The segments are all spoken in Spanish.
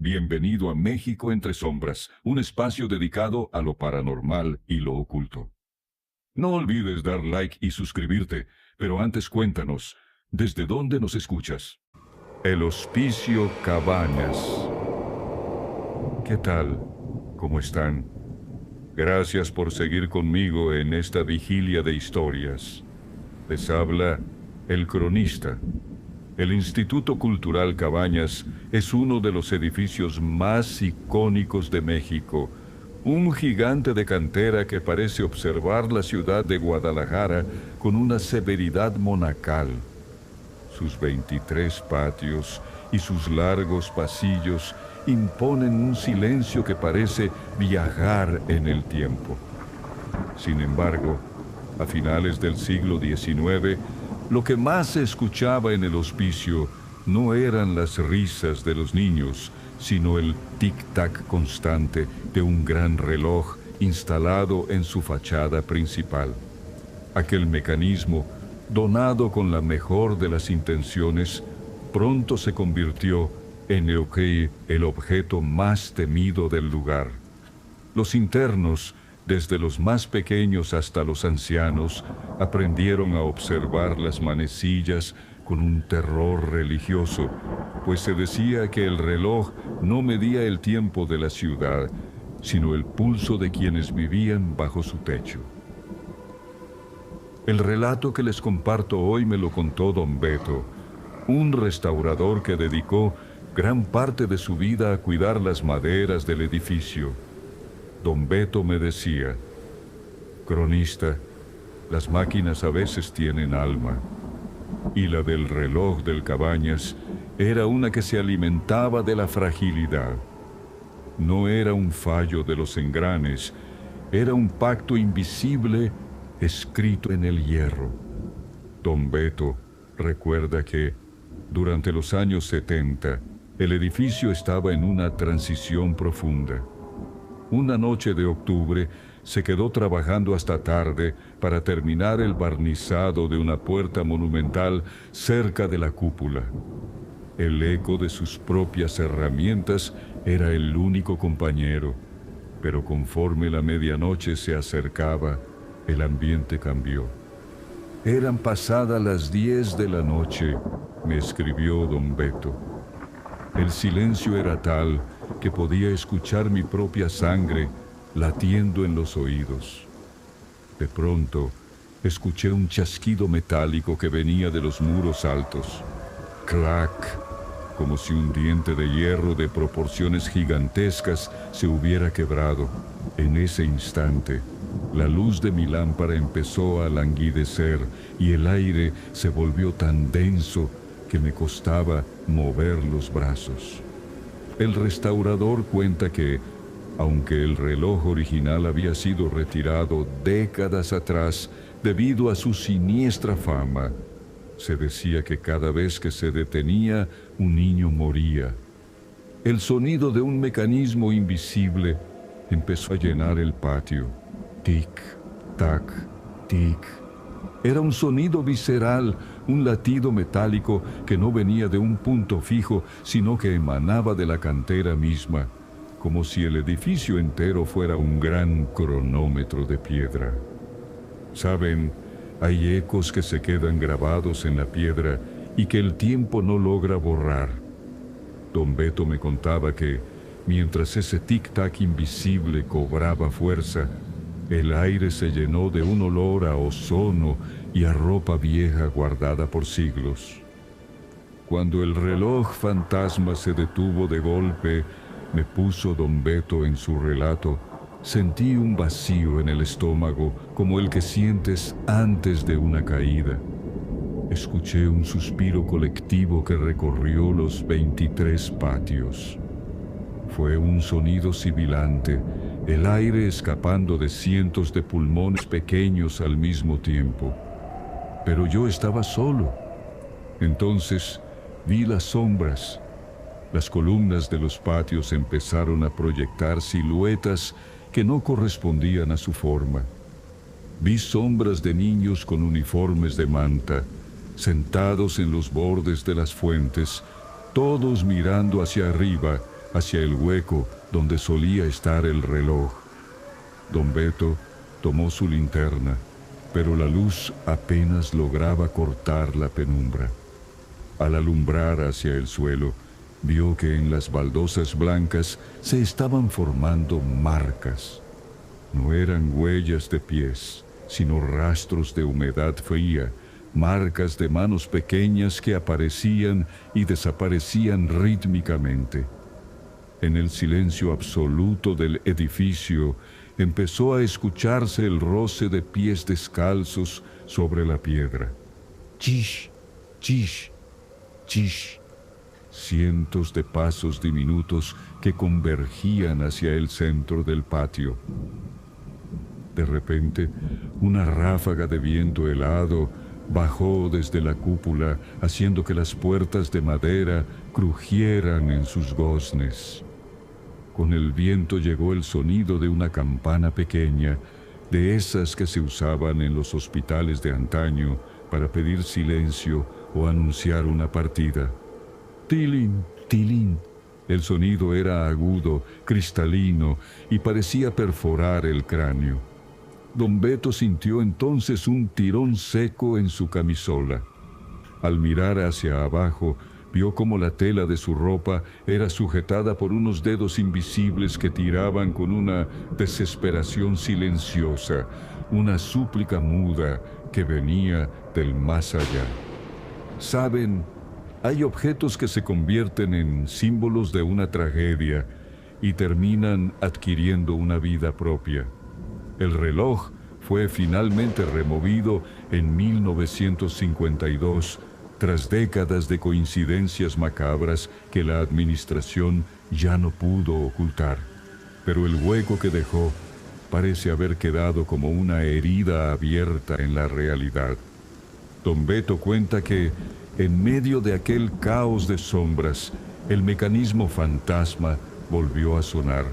Bienvenido a México entre sombras, un espacio dedicado a lo paranormal y lo oculto. No olvides dar like y suscribirte, pero antes cuéntanos, ¿desde dónde nos escuchas? El Hospicio Cabañas. ¿Qué tal? ¿Cómo están? Gracias por seguir conmigo en esta vigilia de historias. Les habla el cronista. El Instituto Cultural Cabañas es uno de los edificios más icónicos de México, un gigante de cantera que parece observar la ciudad de Guadalajara con una severidad monacal. Sus 23 patios y sus largos pasillos imponen un silencio que parece viajar en el tiempo. Sin embargo, a finales del siglo XIX, lo que más se escuchaba en el hospicio no eran las risas de los niños, sino el tic-tac constante de un gran reloj instalado en su fachada principal. Aquel mecanismo, donado con la mejor de las intenciones, pronto se convirtió en el objeto más temido del lugar. Los internos, desde los más pequeños hasta los ancianos, aprendieron a observar las manecillas con un terror religioso, pues se decía que el reloj no medía el tiempo de la ciudad, sino el pulso de quienes vivían bajo su techo. El relato que les comparto hoy me lo contó don Beto, un restaurador que dedicó gran parte de su vida a cuidar las maderas del edificio. Don Beto me decía: cronista, las máquinas a veces tienen alma. Y la del reloj del Cabañas era una que se alimentaba de la fragilidad. No era un fallo de los engranes, era un pacto invisible escrito en el hierro. Don Beto recuerda que, durante los años 70, el edificio estaba en una transición profunda. Una noche de octubre se quedó trabajando hasta tarde para terminar el barnizado de una puerta monumental cerca de la cúpula. El eco de sus propias herramientas era el único compañero, pero conforme la medianoche se acercaba, el ambiente cambió. Eran pasadas las 10 de la noche, me escribió don Beto. El silencio era tal que podía escuchar mi propia sangre latiendo en los oídos. De pronto, escuché un chasquido metálico que venía de los muros altos. ¡Clac! Como si un diente de hierro de proporciones gigantescas se hubiera quebrado. En ese instante, la luz de mi lámpara empezó a languidecer y el aire se volvió tan denso que me costaba mover los brazos. El restaurador cuenta que, aunque el reloj original había sido retirado décadas atrás debido a su siniestra fama, se decía que cada vez que se detenía, un niño moría. El sonido de un mecanismo invisible empezó a llenar el patio. Tic, tac, tic. Era un sonido visceral, un latido metálico que no venía de un punto fijo, sino que emanaba de la cantera misma, como si el edificio entero fuera un gran cronómetro de piedra. ¿Saben? Hay ecos que se quedan grabados en la piedra y que el tiempo no logra borrar. Don Beto me contaba que, mientras ese tic-tac invisible cobraba fuerza, el aire se llenó de un olor a ozono y a ropa vieja guardada por siglos. Cuando el reloj fantasma se detuvo de golpe, me puso don Beto en su relato, sentí un vacío en el estómago como el que sientes antes de una caída. Escuché un suspiro colectivo que recorrió los 23 patios. Fue un sonido sibilante, el aire escapando de cientos de pulmones pequeños al mismo tiempo. Pero yo estaba solo. Entonces vi las sombras. Las columnas de los patios empezaron a proyectar siluetas que no correspondían a su forma. Vi sombras de niños con uniformes de manta, sentados en los bordes de las fuentes, todos mirando hacia arriba, hacia el hueco donde solía estar el reloj. Don Beto tomó su linterna, pero la luz apenas lograba cortar la penumbra. Al alumbrar hacia el suelo, vio que en las baldosas blancas se estaban formando marcas. No eran huellas de pies, sino rastros de humedad fría, marcas de manos pequeñas que aparecían y desaparecían rítmicamente. En el silencio absoluto del edificio empezó a escucharse el roce de pies descalzos sobre la piedra. Chish, chish, chish. Cientos de pasos diminutos que convergían hacia el centro del patio. De repente, una ráfaga de viento helado bajó desde la cúpula, haciendo que las puertas de madera crujieran en sus goznes. Con el viento llegó el sonido de una campana pequeña, de esas que se usaban en los hospitales de antaño para pedir silencio o anunciar una partida. Tilín, tilín. El sonido era agudo, cristalino y parecía perforar el cráneo. Don Beto sintió entonces un tirón seco en su camisola. Al mirar hacia abajo, vio cómo la tela de su ropa era sujetada por unos dedos invisibles que tiraban con una desesperación silenciosa, una súplica muda que venía del más allá. ¿Saben? Hay objetos que se convierten en símbolos de una tragedia y terminan adquiriendo una vida propia. El reloj fue finalmente removido en 1952, tras décadas de coincidencias macabras que la administración ya no pudo ocultar. Pero el hueco que dejó parece haber quedado como una herida abierta en la realidad. Don Beto cuenta que, en medio de aquel caos de sombras, el mecanismo fantasma volvió a sonar,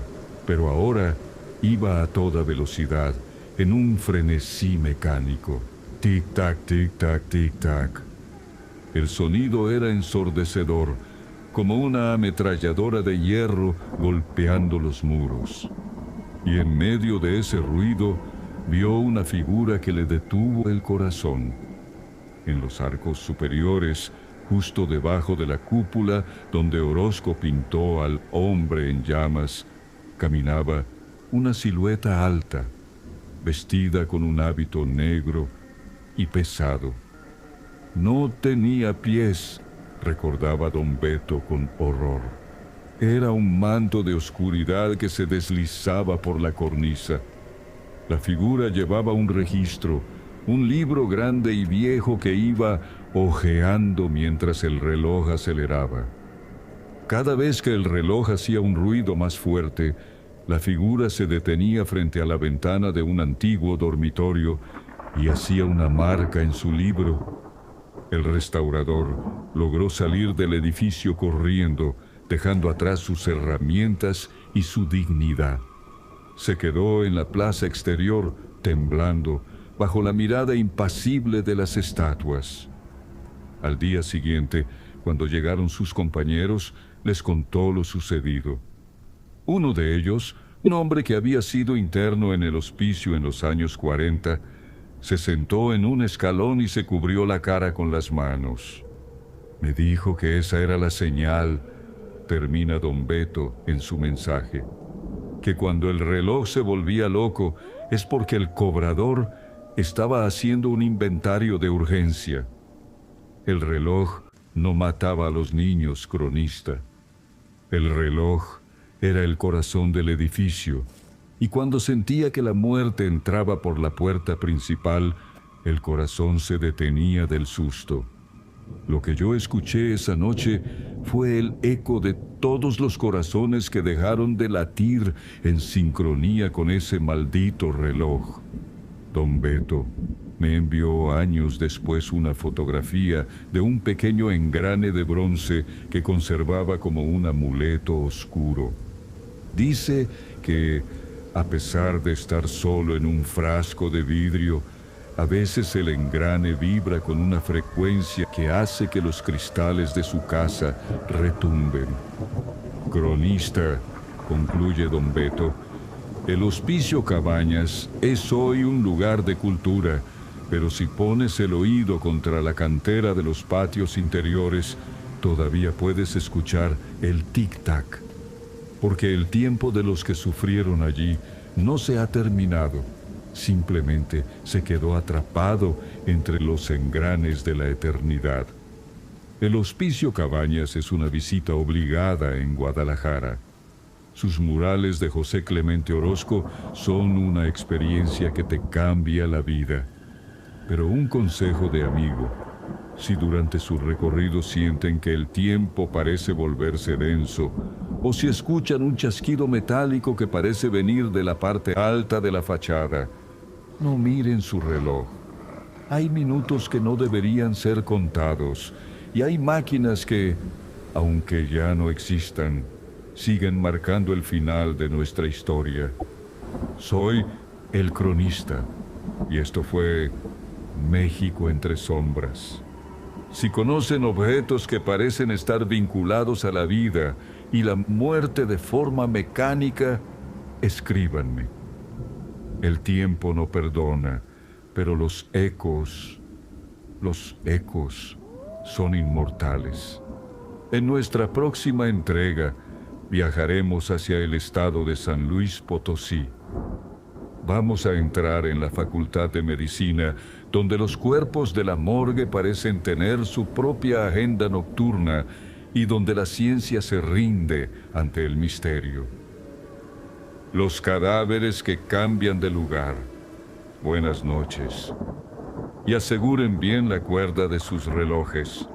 pero ahora iba a toda velocidad, en un frenesí mecánico. Tic-tac, tic-tac, tic-tac. El sonido era ensordecedor, como una ametralladora de hierro golpeando los muros. Y en medio de ese ruido, vio una figura que le detuvo el corazón. En los arcos superiores, justo debajo de la cúpula donde Orozco pintó al hombre en llamas, caminaba una silueta alta, vestida con un hábito negro y pesado. No tenía pies, recordaba don Beto con horror. Era un manto de oscuridad que se deslizaba por la cornisa. La figura llevaba un registro, un libro grande y viejo que iba hojeando mientras el reloj aceleraba. Cada vez que el reloj hacía un ruido más fuerte, la figura se detenía frente a la ventana de un antiguo dormitorio y hacía una marca en su libro. El restaurador logró salir del edificio corriendo, dejando atrás sus herramientas y su dignidad. Se quedó en la plaza exterior, temblando, bajo la mirada impasible de las estatuas. Al día siguiente, cuando llegaron sus compañeros, les contó lo sucedido. Uno de ellos, un hombre que había sido interno en el hospicio en los años 40, se sentó en un escalón y se cubrió la cara con las manos. Me dijo que esa era la señal, termina don Beto en su mensaje, que cuando el reloj se volvía loco es porque el cobrador estaba haciendo un inventario de urgencia. El reloj no mataba a los niños, cronista. El reloj era el corazón del edificio, y cuando sentía que la muerte entraba por la puerta principal, el corazón se detenía del susto. Lo que yo escuché esa noche fue el eco de todos los corazones que dejaron de latir en sincronía con ese maldito reloj. Don Beto me envió años después una fotografía de un pequeño engrane de bronce que conservaba como un amuleto oscuro. Dice que, a pesar de estar solo en un frasco de vidrio, a veces el engrane vibra con una frecuencia que hace que los cristales de su casa retumben. cronista, concluye don Beto, el Hospicio Cabañas es hoy un lugar de cultura, pero si pones el oído contra la cantera de los patios interiores, todavía puedes escuchar el tic-tac, porque el tiempo de los que sufrieron allí no se ha terminado, simplemente se quedó atrapado entre los engranes de la eternidad. El Hospicio Cabañas es una visita obligada en Guadalajara. Sus murales de José Clemente Orozco son una experiencia que te cambia la vida. Pero un consejo de amigo: si durante su recorrido sienten que el tiempo parece volverse denso, o si escuchan un chasquido metálico que parece venir de la parte alta de la fachada, no miren su reloj. Hay minutos que no deberían ser contados, y hay máquinas que, aunque ya no existan, siguen marcando el final de nuestra historia. Soy el cronista, y esto fue México entre sombras. Si conocen objetos que parecen estar vinculados a la vida y la muerte de forma mecánica, escríbanme. El tiempo no perdona, pero los ecos son inmortales. En nuestra próxima entrega, viajaremos hacia el estado de San Luis Potosí. Vamos a entrar en la Facultad de Medicina, donde los cuerpos de la morgue parecen tener su propia agenda nocturna y donde la ciencia se rinde ante el misterio. Los cadáveres que cambian de lugar. Buenas noches. Y aseguren bien la cuerda de sus relojes.